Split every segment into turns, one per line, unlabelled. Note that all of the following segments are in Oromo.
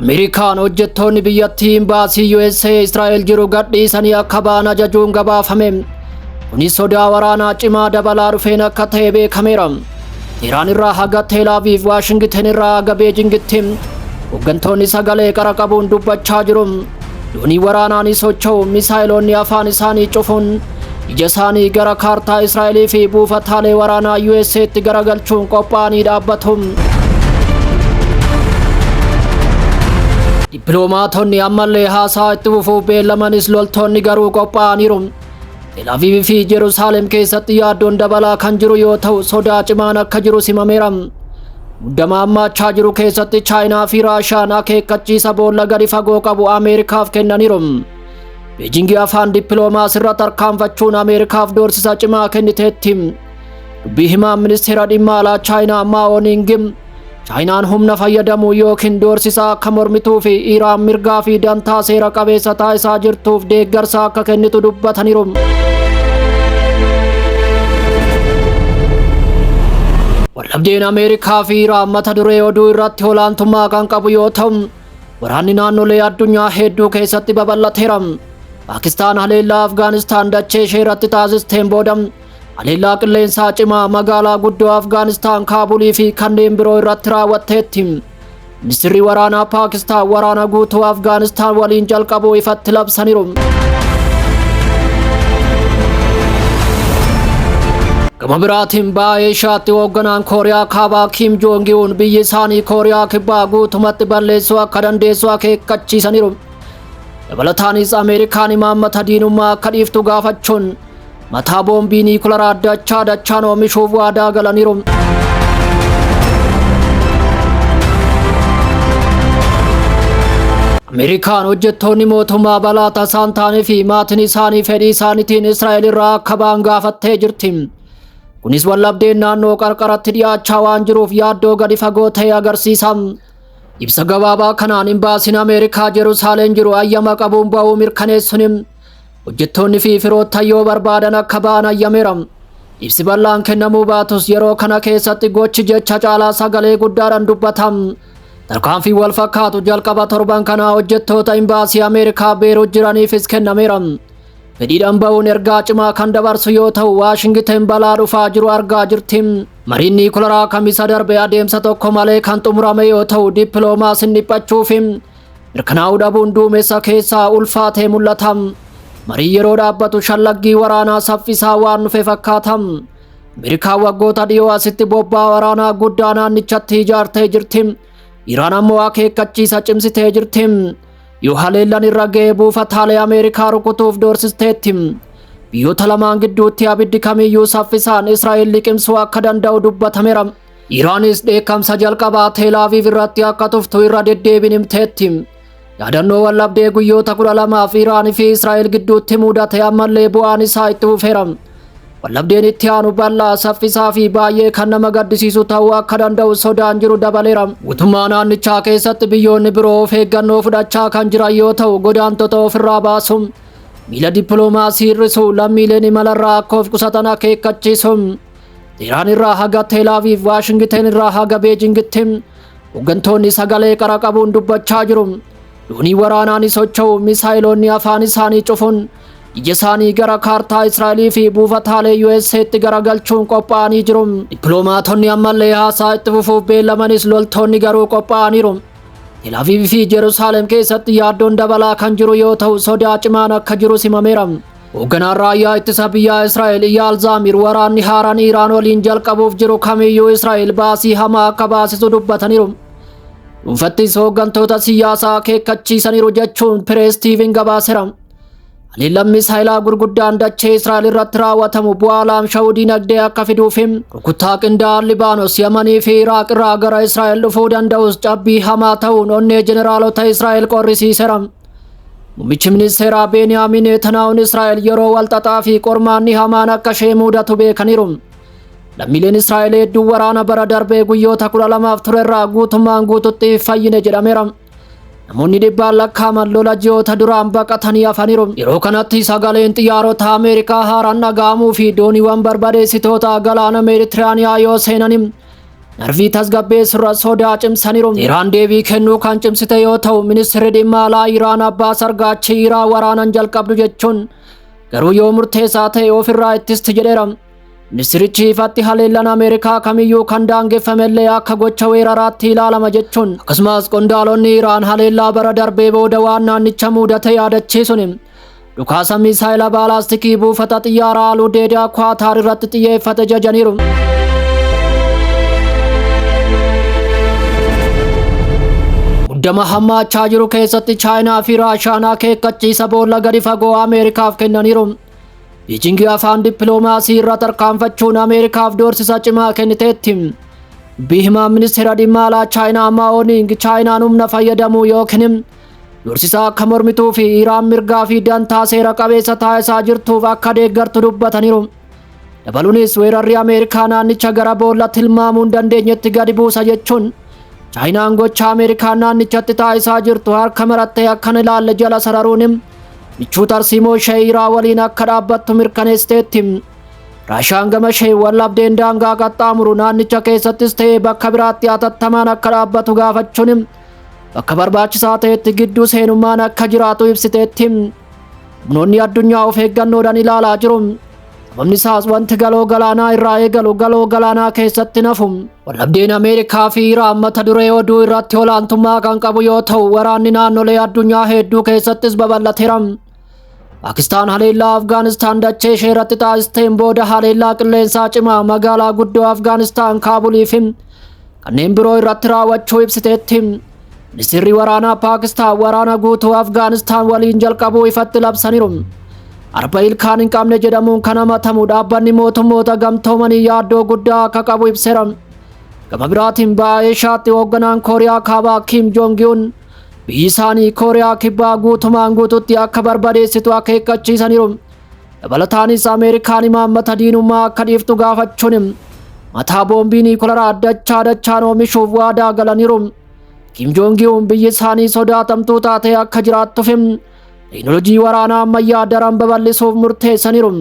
Ameerikaan hojjettoonni biyyattii imbaasii USA Israa'el jiru gadhiisanii akka ba'an ajajuun gabaafame. Kunis sodaa waraanaa cimaa dabalaa dhufeen akka ta'e beekameera. Iraan irraa haga Teel Aviv, Waashingten irraa haga Beejingitti hooggantoonni sagalee qara qabuun dubbachaa jiru. Doonii waraanaa ni socho'u, misaayiloonni afaan isaanii cufuun ija isaanii gara kaartaa Israa'elii fi buufataalee waraanaa USA'tti garagalchuun qophaa'anii dhaabbatu. Dippiloomaatonni ammallee haasaa itti fufuuf beellamanis loltoonni garuu qophaa'aniiru. Teel Aviv fi Yerusaalem keessatti yaaddoon dabalaa kan jiru yoo ta'u sodaa cimaan akka jiru himameera. Muddama hammaachaa jiru keessatti Chaayinaa fi Raashiyaan akeekkachiisa boolla gadi fagoo qabu Ameerikaaf kennaniiru. Beejingi afaan dippiloomaasii irra tarkaanfachuun Ameerikaaf doorsisa cimaa kenniteetti. Dubbii himaan ministeera dhimma alaa Chaayinaa Maao Ningim Chaayinaan humna fayyadamuu yookiin doorsisa akka mormituu fi Iraan mirgaa fi dantaa seera qabeessa taasisaa jirtuuf deeggarsa akka kennitu dubbataniiru. Waldhabdeen Ameerikaa fi Iraan mata duree oduu irratti olaantummaa kan qabu yoo ta'u, waraanni naannolee addunyaa hedduu keessatti babal'ateera. Paakistaan haleellaa Afgaanistaan dachee ishee irratti taasisteen booda haleellaa qilleensaa cimaa magaalaa guddoo Afgaanistaan Kaabulii fi kanneen biroo irratti raawwatteetti. Ministeerri waraanaa Paakistaan waraana guutuu Afgaanistaan waliin jalqabuu ifatti labsaniiru. Gama biraatiin baha Eeshiyaatti hoogganaan Kooriyaa Kaabaa Kim Joong Un biyyi isaanii Kooriyaa Kibbaa guutumatti balleessuu akka dandeessu akeekkachiisaniiru. Dabalataanis Ameerikaan imaammata diinummaa akka dhiiftu gaafachuun mataa boombii niikuleeraa dachaan oomishuuf waadaa galaniiru. Ameerikaan hojjettoonni mootummaa balaa tasaan ta'anii fi maatiin isaanii fedhii isaaniitiin Israa'el irraa akka ba'an gaafattee jirti. Kunis waldhabdeen naannoo qarqaratti dhiyaachaa waan jiruuf yaaddoo gadi fagoo ta'e agarsiisa. Ibsa gabaabaa kanaan imbaasiin Ameerikaa Yerusaalem jiru ayyama qabuun ba'uu mirkaneessuun hojjettoonni fi firoottan yoo barbaadan akka ba'an ayyameera. Ibsi bal'aan kennamuu baatus yeroo kana keessatti gochi jecha caalaa sagalee guddaadhaan dubbatama. Tarkaanfii wal fakkaatu jalqaba torban kanaa hojjettoota imbaasii Ameerikaa Beeruut jiraniifis kennameera. Fedhiidhaan ba'uun ergaa cimaa kan dabarsu yoo ta'u Waashingten balaa dhufaa jiru argaa jirti. Mariin niikuleeraa kamisa darbe adeemsa tokko malee kan xumurame yoo ta'u dippiloomaasiin dhiphachuuf mirkanaa'uu dhabuun duumessa keessaa ulfaatee mul'ata. Marii yeroo dhaabbatu shallaggii waraanaa saffisaa waan dhufe fakkaata. Ameerikaan waggoota dhiyoo asitti bobbaa waraanaa guddaa naannichatti ijaartee jirti. Iraan ammoo akeekkachiisa cimsitee jirti. Yoo haleellaan irra ga'ee buufataalee Ameerikaa rukutuuf doorsisteetti. Biyyoota lamaan gidduutti abiddi kamiyyuu saffisaan Israa'el liqimsuu akka danda'u dubbatameera. Iraanis dheekkamsa jalqabaa Teel Aviv irratti akka tuftu irra deddeebiin himteetti. Yaadannoo waldhabdee guyyoota 12 Iraan fi Israa'el gidduutti mudate ammallee bu'aan isaa itti fufeera. Waldhabdeen itti aanu bal'aa saffisaa fi baay'ee kan nama gaddisiisu ta'uu akka danda'u sodaan jiru dabaleera. Guutummaa naannichaa keessatti biyyoonni biroo of eeggannoo fudhachaa kan jiran yoo ta'u godaantota ofirraa baasu. Miila dippiloomaasii hir'isuu lammiileen imalarraa akka of qusatan akeekkachiisu. Iraan irraa haga Teel Aviv, Waashingten irraa haga Beejingitti hooggantoonni sagalee qara qabuun dubbachaa jiru. Doonii waraanaa ni socho'u, misaayiloonni afaan isaanii cufuun ija isaanii gara kaartaa Israa'elii fi buufataalee USA'tti garagalchuun qophaa'anii jiru. Dippiloomaatonni ammallee haasaa itti fufuuf beellamanis loltoonni garuu qophaa'aniiru. Teel Aviv fi Yerusaalem keessatti yaaddoon dabalaa kan jiru yoo ta'u sodaa cimaan akka jiru himameera. Hoogganaan raayyaa ittisa biyyaa Israa'el Iyaal Zaamir waraanni haaraan Iraan waliin jalqabuuf jiru kamiyyuu Israa'el baasii hamaa akka baasisu dubbataniiru. Dhuunfattis hooggantoota siyaasaa akeekkachiisaniiru jechuun Pirees TV'n gabaaseera. Haleellaan misaayilaa gurguddaan dachee Israa'el irratti raawwatamu bu'aa laamsha'uu dinagdee akka fiduuf rukuttaa qindaa'aan Libaanos, Yamanii fi Iraaq irraa gara Israa'el dhufuu danda'us cabbii hamaa ta'uun onnee jeneraalota Israa'el qorrisiiseera. Muummichi ministeeraa Beniyaamin Netanyahuun Israa'el yeroo walxaxaa fi qormaanni hamaan akka ishee mudatu beekaniiru. Lammiileen Israa'el hedduu waraana bara darbee guyyoota 12 turerraa guutummaan guututti fayyine jedhameera. Namoonni dhibbaan lakkaa'aman lola ji'oota duraan baqatanii hafaniiru. Yeroo kanatti sagaleen xiyyaarota Ameerikaa haaraan dhaga'amuu fi dooniiwwan barbadeessitoota galaana Meeditiraaniyaa yoo seenan narvii tasgabbeessurra sodaa cimsaniiru. Iraan deebii kennuu kan cimsite yoo ta'u ministeerri dhimma alaa Iraan Abbaas Argaachii Iraan waraanan jalqabdu jechuun garuu yoo murteessaa ta'e ofirraa ittisti jedheera. Ministerichi ifatti haleellaan Ameerikaa kamiyyuu kan daangeffamellee akka gocha weeraraatti ilaalama jechuun akkasumas qondaalonni Iraan haleellaa bara darbee booda waan naannicha mudate yaadachiisuun dhukaasa misaayila baalaastikii buufata xiyyaaraa Al-Udeedaa Kwaataar irratti xiyyeeffate jajaniiru. Muddama hammaachaa jiru keessatti Chaayinaa fi Raashiyaan akeekkachiisa boolla gadi fagoo Ameerikaaf kennaniiru. Beijing afaan dippiloomaasii irra tarkaanfachuun Ameerikaaf doorsisa cimaa kenniteetti. Bihimaa ministeera dhimma alaa Chaayinaa Mao Ning Chaayinaan humna fayyadamuu yookiin doorsisa akka mormituu fi Iraan mirgaa fi dantaa seera qabeessa taasisaa jirtuuf akka deeggartu dubbataniiru. Dabaluunis weerarri Ameerikaa naannicha gara boolla tilmaamuu hin dandeenyetti gadi buusa jechuun Chaayinaan gocha Ameerikaa naannichatti taasisaa jirtu harka marattee akkan ilaalle jala sararuun michuu tarsiimoo ishee Iraan waliin akka dhaabbattu mirkaneessiteetti. Raashiyaan gama ishee wallabdeen daangaa qaxxaamuru naannicha keessattis ta'ee bakka biraatti hatattamaan akka dhaabbatu gaafachuun bakka barbaachisaa ta'etti gidduu seenummaan akka jiraatu ibsiteetti. Humnoonni addunyaa of eeggannoodhaan ilaalaa jiru. Sababni isaas wanti galoo galaanaa irraa eegalu galoo galaanaa keessatti nafu. Wallabdeen Ameerikaa fi Iraan mata duree oduu irratti olaantummaa kan qabu yoo ta'u waraanni naannolee addunyaa hedduu keessattis babal'ateera. Paakistaan haleellaa Afgaanistaan dachee ishee irratti taasisteen booda haleellaa qilleensaa cimaa magaalaa guddoo Afgaanistaan Kaabulii fi kanneen biroo irratti raawwachuu ibsiteetti. Ministeerri waraanaa Paakistaan waraana guutuu Afgaanistaan waliin jalqabuu ifatti labsaniiru. Arba ilkaan hin qabne jedhamuun kan hamatamu dhaabbanni mootummoota gamtoomanii yaaddoo guddaa akka qabu ibseera. Gama biraatiin ba'a Eeshiyaatti hoogganaan Kooriyaa Kaabaa Kim Joong-un biyyi isaanii Kooriyaa Kibbaa guutumaan guututti akka barbadeessitu akeekkachiisaniiru. Dabalataanis Ameerikaan imaammata diinummaa akka dhiiftu gaafachuun mataa boombii niikularaa dachaan oomishuuf waadaa galaniiru. Kim Joong-un biyyi isaanii sodaatamtuu taatee akka jiraattuuf teknoolojii waraanaa ammayyaa daran babal'isuuf murteessaniiru.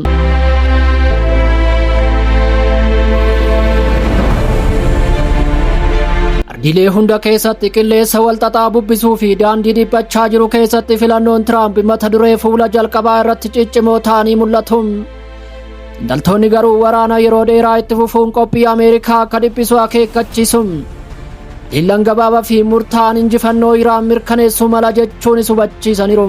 Ardiilee hunda keessatti qilleensa walxaxaa bubbisuu fi daandii dhiphachaa jiru keessatti filannoon Tiraamp mata duree fuula jalqabaa irratti ciccimoo ta'anii mul'atu. Xiinxaltoonni garuu waraana yeroo dheeraa itti fufuun qophii Ameerikaa akka dhiphisu akeekkachiisu. Haleellaan gabaabaa fi murtaa'aan injifannoo Iraan mirkaneessuu mala jechuunis hubachiisaniiru.